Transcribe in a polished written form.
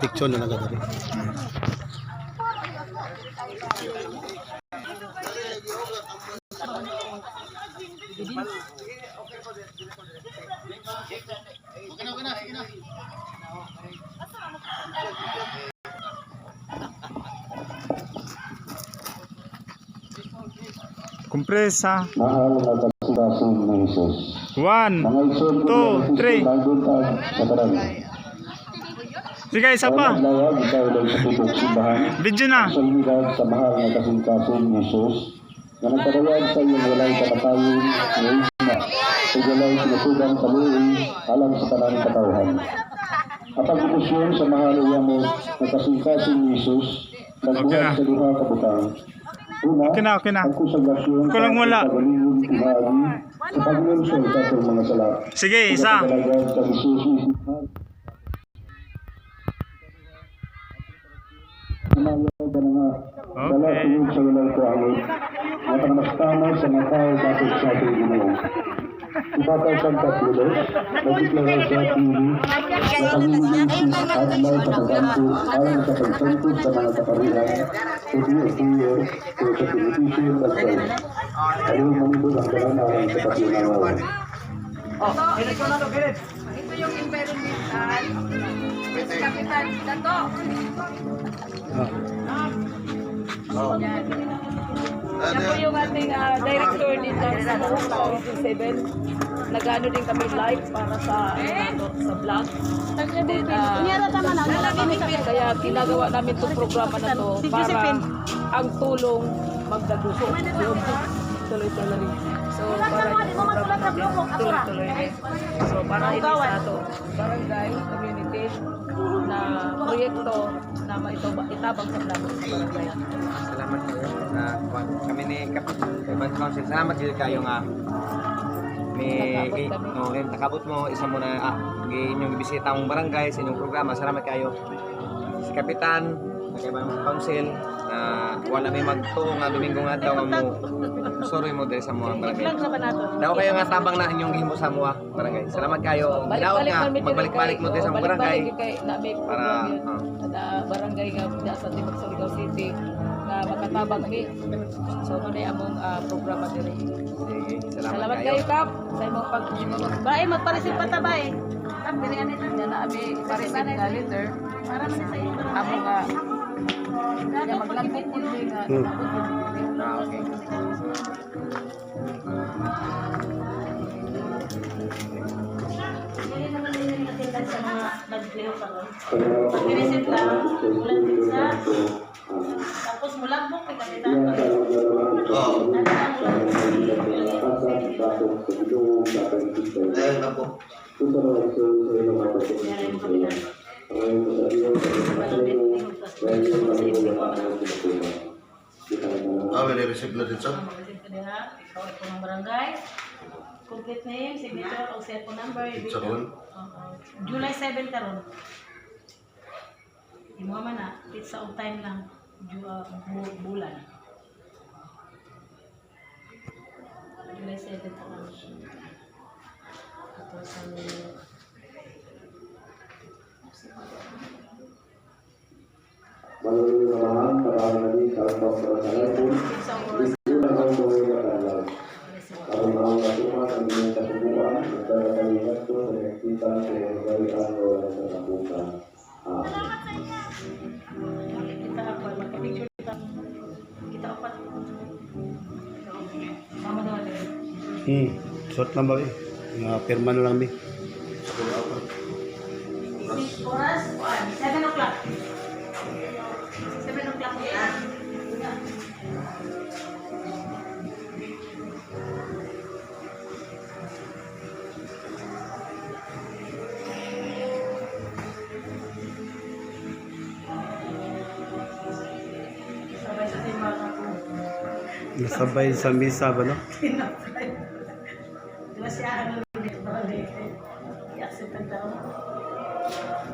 Picture na lang dari. Kompresa. Mahal na kasikasong ng Isus. 1, 2, 3. Sige, isa pa. Video na. Sa mahal na kasikasong ng Isus, na nagpadayag sa iyong walay kapatayon ng isma, sa walay sinusubang sa luwi, alam sa kanang katauhan. At ang kusyon sa mahal mo na kasikasong ng Isus, nagbuhat sa duha kabutang. Una, Okay na. ang kusaglasyon Kulang wala. sa pagaliwin kumari sa paglunsod sa itong mga sala. Sige, isa. Sa Isus, Dala sunod sa walang kuangit, at ang mas tama sa mga tao bakit sa ating Ginoo. Ipatay sa Katulos, nagdeklara sa TV, na pangingin at may pagkaganto ayon sa pagsentod sa mga kaparihan, tuloy o tuloy o sa pinipisyon at kayo. Ayaw manibod ang kalangalan sa patunawan. Ito yung environmental. Kapitan, Dato. Yan. Yan po yung ating director dito sa Region 7. Nag-ano din kami live para sa vlog. Kaya ginagawa namin itong programa na to para ang tulong magdagusok. Tuloy-tuloy. So, para tuloy-tuloy. So, para hindi sa ito, barangay, community, na proyekto na itabang sa plano sa barangay. Salamat kayo na kami ni Kapitan Council. Salamat kayo nga nakabot mo isa mo na inyong bisita ang barangay sa inyong programa. Salamat kayo si Kapitan ng Council na wala may magtuong nga Domingo nga daw mo sorry mo dahil sa mga barangay daw kayo nga tabang na inyong gihimo sa mga barangay. Salamat kayo daw nga magbalik-balik mo dahil sa mga barangay para barangay nga sa Timog Surigao City na makatabang ni so ano na among programa diri. Salamat kayo Kap sa imong pag magpa-receive pa ta ba Kap diri ani na abi pa-receive na letter para man sa iyo among ya maglambit din nga okay. sa mga nag-play pa ron. Pag-receive lang, ulan pizza, tapos mulambok kay Kapitan. May receive na din sa? Ikaw ito ng barangay. Complete name, signature, o cellphone number. July 7 karon. Imo man na, pizza on time lang. Bulan. July 7 karon. Tapos Maluloy naman, nakamali sa pagpapasalan dito na ang gawin na kalang. Para mahal na tumat ang inyong kasubuan, nagkakalihat ko sa nakikita sa garihan o sa nabukan. kita ako, magka-picture kita. Kita upat. Sama na natin. Short lang ba eh? Pirma na lang eh. Oras? 7 o'clock. 7 o'clock na. Nasabay sa misa ba no?